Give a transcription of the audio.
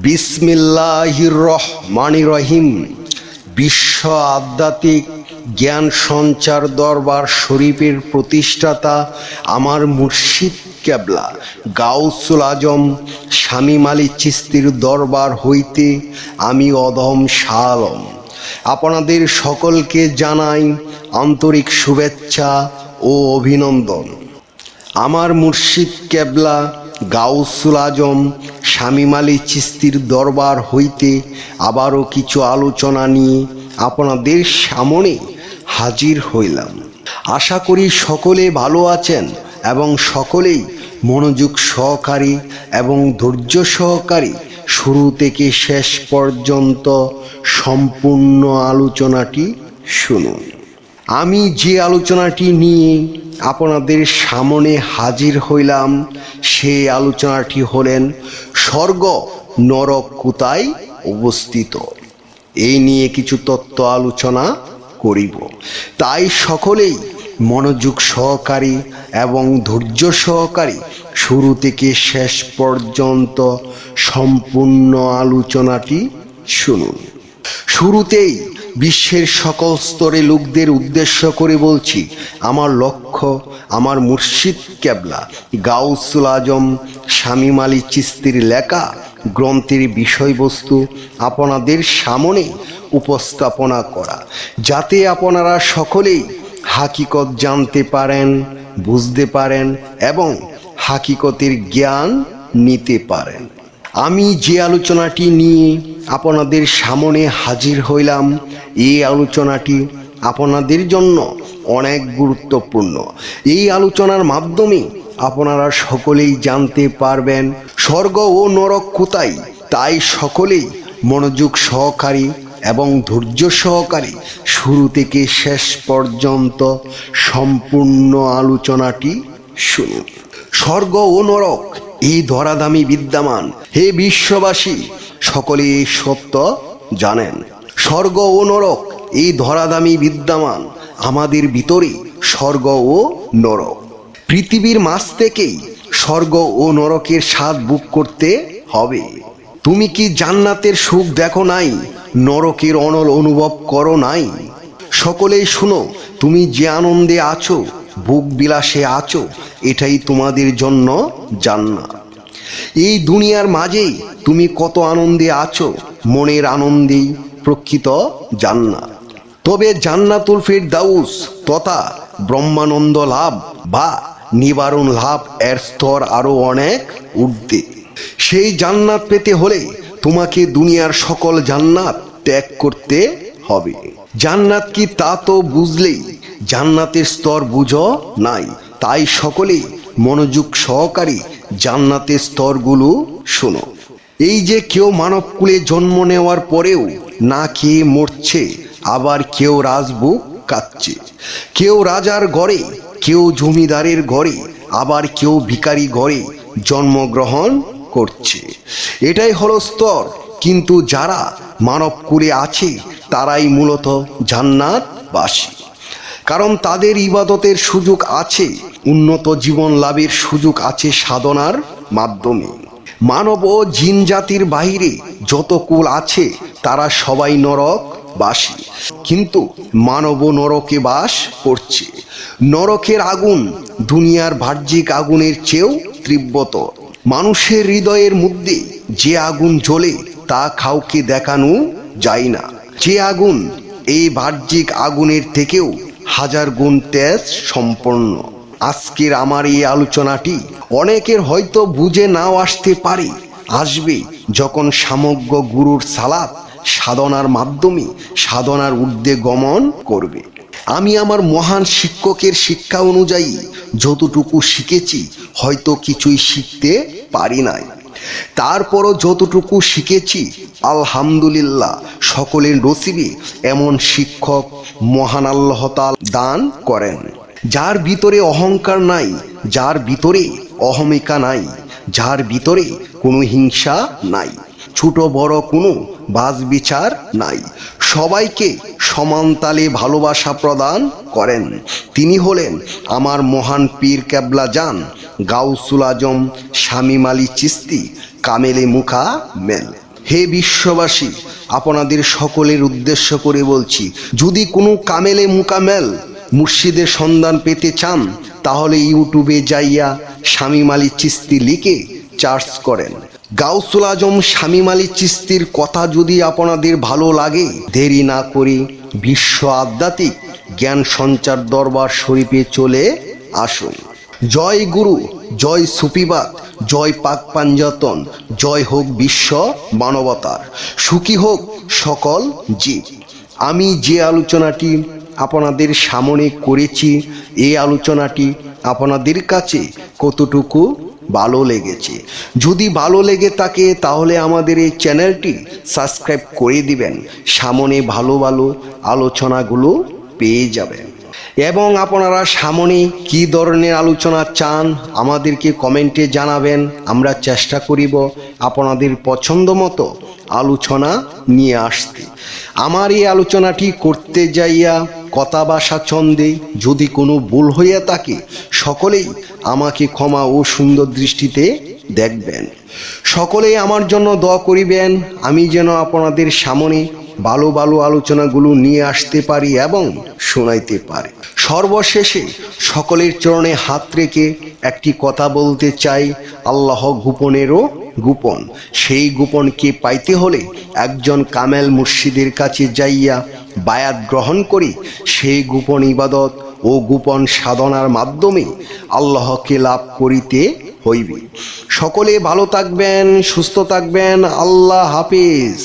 বিসমিল্লাহির রহমানির রহিম। বিশ্ব আধ্যাত্মিক জ্ঞান সঞ্চার দরবার শরীফের প্রতিষ্ঠাতা আমার মুর্শিদ কেবলা গাউসুল আজম শামীম আলী চিশতির দরবার হইতে আমি অধম শাহ আলম আপনাদের সকলকে জানাই আন্তরিক শুভেচ্ছা ও অভিনন্দন। আমার মুর্শিদ কেবলা গাউসুল আজম শামীম আলী চিশতির দরবার হইতে আবারও কিছু আলোচনা নিয়ে আপনাদের সামনে হাজির হইলাম। আশা করি সকলে ভালো আছেন এবং সকলেই মনোযোগ সহকারী এবং ধৈর্য সহকারী শুরু থেকে শেষ পর্যন্ত সম্পূর্ণ আলোচনাটি শুনুন। আমি যে আলোচনাটি নিয়ে আপনাদের সামনে হাজির হইলাম সেই আলোচনাটি হলেন স্বর্গ নরক কোথায় অবস্থিত। এই নিয়ে কিছু তত্ত্ব আলোচনা করিব, তাই সকলেই মনোযোগ সহকারী এবং ধৈর্য সহকারী শুরু থেকে শেষ পর্যন্ত সম্পূর্ণ আলোচনাটি শুনুন। শুরুতেই বিশ্বের সকল স্তরে লোকদের উদ্দেশ্য করে বলছি, আমার লক্ষ্য আমার মুর্শিদ কেবলা গাউসুল আজম শামীম আলী চিশতির লেখা গ্রন্থের বিষয়বস্তু আপনাদের সামনে উপস্থাপনা করা, যাতে আপনারা সকলেই হাকিকত জানতে পারেন, বুঝতে পারেন এবং হাকিকতের জ্ঞান নিতে পারেন। আমি যে আলোচনাটি নিয়ে আপনাদের সামনে হাজির হইলাম, এই আলোচনাটি আপনাদের জন্য অনেক গুরুত্বপূর্ণ। এই আলোচনার মাধ্যমে আপনারা সকলেই জানতে পারবেন স্বর্গ ও নরক কোথায়। তাই সকলেই মনোযোগ সহকারী এবং ধৈর্য সহকারী শুরু থেকে শেষ পর্যন্ত সম্পূর্ণ আলোচনাটি শুনুন। স্বর্গ ও নরক এই ধরাধামী বিদ্যমান। হে বিশ্ববাসী, সকলে এই সত্য জানেন, স্বর্গ ও নরক এই ধরাধামী বিদ্যমান। আমাদের ভিতরে স্বর্গ ও নরক। পৃথিবীর মাঝ থেকেই স্বর্গ ও নরকের স্বাদ ভোগ করতে হবে। তুমি কি জান্নাতের সুখ দেখো নাই? নরকের অনল অনুভব করো নাই? সকলেই শুনো, তুমি যে আনন্দে আছো, ভোগ বিলাসে আছো, এটাই তোমাদের জন্য জান্নাত। এই দুনিয়ার মাঝেই তুমি কত আনন্দে আছো, মনের আনন্দেই প্রকৃত জান্নাত। তবে জান্নাতুল ফেরদাউস তথা ব্রহ্মানন্দ লাভ বা নিবারণ লাভ এর স্তর আরো অনেক ঊর্ধ্বে। সেই জান্নাত পেতে হলে তোমাকে দুনিয়ার সকল জান্নাত ত্যাগ করতে হবে। জান্নাত কি তা তো বুঝলেই জান্নাতের স্তর বুঝো নাই। তাই সকলেই মনোযোগ সহকারী জান্নাতের স্তরগুলো শোনো। এই যে কেউ মানবকুলে জন্ম নেওয়ার পরেও না খেয়ে মরছে, আবার কেউ রাজভোগ কাচ্ছে, কেউ রাজার ঘরে, কেউ জমিদারের ঘরে, আবার কেউ ভিখারি ঘরে জন্মগ্রহণ করছে। এটাই হলো স্তর। কিন্তু যারা মানবকুলে আছে তারাই মূলত জান্নাতবাসী, কারণ তাদের ইবাদতের সুযোগ আছে, উন্নত জীবন লাভের সুযোগ আছে সাধনার মাধ্যমে। মানব ও জিন জাতির বাহিরে যত কুল আছে তারা সবাই নরকবাসী, কিন্তু মানব নরকে বাস করছে। নরকের আগুন দুনিয়ার বাহ্যিক আগুনের চেয়েও তীব্রতর। মানুষের হৃদয়ের মধ্যে যে আগুন জ্বলে তা কাউকে দেখানো যায় না। যে আগুন এই বাহ্যিক আগুনের থেকেও হাজার গুণ তেজ সম্পন্ন। আজকের আমার এই আলোচনাটি অনেকের হয়তো বুঝে নাও আসতে পারে, আসবে যখন সমগ্র গুরুর সালাত সাধনার মাধ্যমে সাধনার ঊর্ধ্বে গমন করবে। আমি আমার মহান শিক্ষকের শিক্ষা অনুযায়ী যতটুকু শিখেছি, হয়তো কিছুই শিখতে পারি নাই, তারপরও যতটুকু শিখেছি আলহামদুলিল্লাহ সকলের নসিবে এমন শিক্ষক মহান আল্লাহ তাআলা দান করেন, যার ভিতরে অহংকার নাই, যার ভিতরে অহমিকা নাই, যার ভিতরে কোনো হিংসা নাই, ছোট বড় কোনো বাজ বিচার নাই, সবাইকে সমান তালে ভালোবাসা প্রদান করেন। তিনি হলেন আমার মহান পীর কেবলা জান গাউসুল আজম শামীম আলী চিশতি কামেলে মুকাম্মেল। হে বিশ্ববাসী, আপনাদের সকলের উদ্দেশ্য করে বলছি, যদি কোনো কামেলে মুকামেল মুর্শিদের সন্ধান পেতে চান তাহলে ইউটিউবে যাইয়া শামীম আলী চিশতি লিখে সার্চ করেন। গাউসুল আজম শামীম আলী চিশতির কথা যদি আপনাদের ভালো লাগে, দেরি না করে বিশ্ব আধ্যাত্মিক জ্ঞান সঞ্চার দরবার শরীফে চলে আসুন। জয় গুরু, জয় সুফিবাদ, জয় পাক পাঞ্জাতন, জয় হোক বিশ্ব মানবতার, সুখী হোক সকল জীব। আমি যে আলোচনাটি আপনাদের সামনে করেছি, এই আলোচনাটি আপনাদের কাছে কতটুকু ভালো লেগেছে? যদি ভালো লেগে থাকে তাহলে আমাদের এই চ্যানেলটি সাবস্ক্রাইব করে দিবেন, সামনে ভালো ভালো আলোচনাগুলো পেয়ে যাবেন। এবং আপনারা সামনে কী ধরনের আলোচনা চান আমাদেরকে কমেন্টে জানাবেন, আমরা চেষ্টা করিব আপনাদের পছন্দ মতো আলোচনা নিয়ে আসতে। আমার এই আলোচনাটি করতে যাইয়া কথা ভাষা ছন্দে যদি কোনো ভুল হইয়া থাকে, সকলেই আমাকে ক্ষমা ও সুন্দর দৃষ্টিতে দেখবেন। সকলেই আমার জন্য দোয়া করিবেন, আমি যেন আপনাদের সামনে ভালো ভালো আলোচনাগুলো নিয়ে আসতে পারি এবং শোনাইতে পারি। সর্বশেষে সকলের চরণে হাত রেখে একটি কথা বলতে চাই, আল্লাহ গোপনেরও গোপন। সেই গোপনকে পাইতে হলে একজন কামেল মুর্শিদের কাছে যাইয়া বায়াত গ্রহণ করি, সেই গোপন ইবাদত ও গোপন সাধনার মাধ্যমে আল্লাহকে লাভ করিতে হইবে। সকলে ভালো থাকবেন, সুস্থ থাকবেন। আল্লাহ হাফিজ।